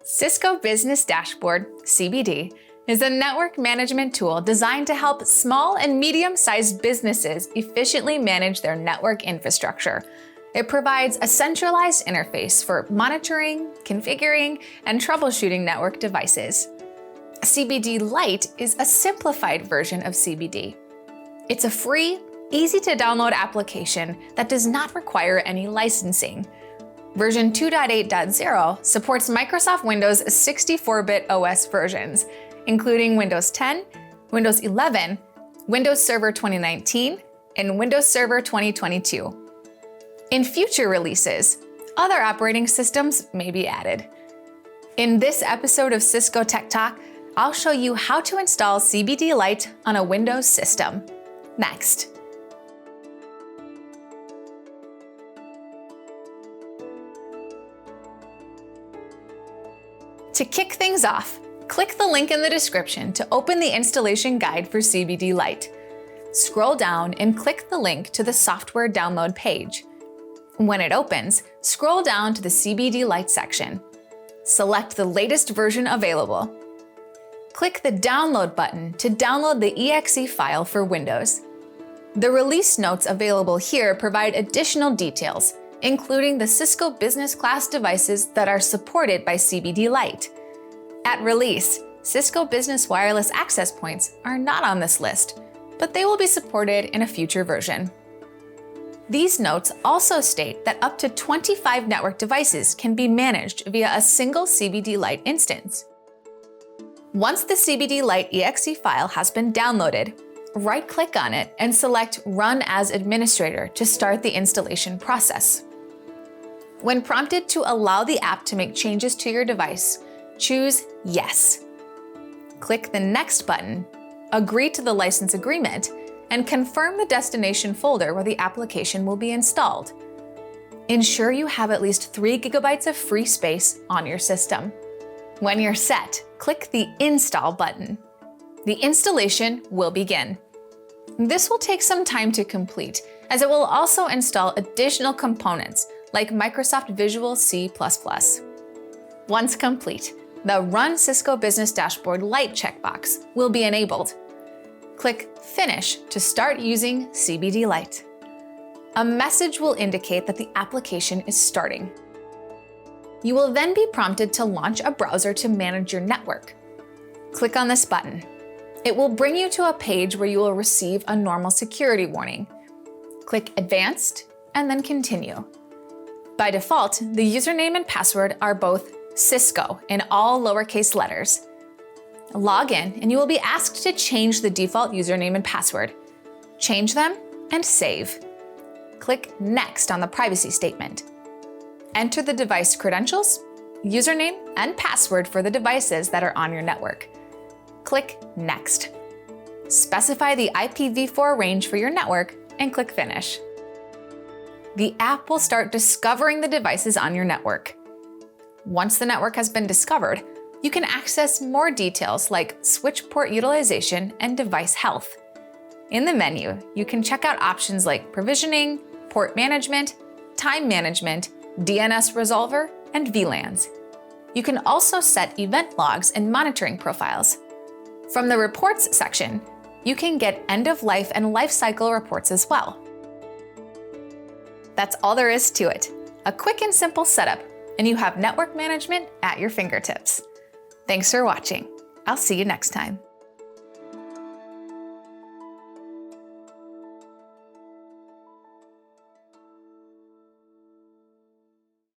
Cisco Business Dashboard, CBD, is a network management tool designed to help small and medium-sized businesses efficiently manage their network infrastructure. It provides a centralized interface for monitoring, configuring, and troubleshooting network devices. CBD Lite is a simplified version of CBD. It's a free, easy-to-download application that does not require any licensing. Version 2.8.0 supports Microsoft Windows 64-bit OS versions, including Windows 10, Windows 11, Windows Server 2019, and Windows Server 2022. In future releases, other operating systems may be added. In this episode of Cisco Tech Talk, I'll show you how to install CBD Lite on a Windows system. Next. To kick things off, click the link in the description to open the installation guide for CBD Lite. Scroll down and click the link to the software download page. When it opens, scroll down to the CBD Lite section. Select the latest version available. Click the download button to download the exe file for Windows. The release notes available here provide additional details, including the Cisco Business class devices that are supported by CBD Lite. At release, Cisco Business wireless access points are not on this list, but they will be supported in a future version. These notes also state that up to 25 network devices can be managed via a single CBD Lite instance. Once the CBD Lite exe file has been downloaded, right-click on it and select Run as Administrator to start the installation process. When prompted to allow the app to make changes to your device, choose Yes. Click the Next button, agree to the license agreement, and confirm the destination folder where the application will be installed. Ensure you have at least 3 GB of free space on your system. When you're set, click the Install button. The installation will begin. This will take some time to complete, as it will also install additional components like Microsoft Visual C++. Once complete, the Run Cisco Business Dashboard Lite checkbox will be enabled. Click Finish to start using CBD Lite. A message will indicate that the application is starting. You will then be prompted to launch a browser to manage your network. Click on this button. It will bring you to a page where you will receive a normal security warning. Click Advanced and then Continue. By default, the username and password are both Cisco in all lowercase letters. Log in and you will be asked to change the default username and password. Change them and save. Click Next on the privacy statement. Enter the device credentials, username, and password for the devices that are on your network. Click Next. Specify the IPv4 range for your network and click Finish. The app will start discovering the devices on your network. Once the network has been discovered, you can access more details like switch port utilization and device health. In the menu, you can check out options like provisioning, port management, time management, DNS resolver, and VLANs. You can also set event logs and monitoring profiles. From the Reports section, you can get end-of-life and lifecycle reports as well. That's all there is to it. A quick and simple setup, and you have network management at your fingertips. Thanks for watching. I'll see you next time.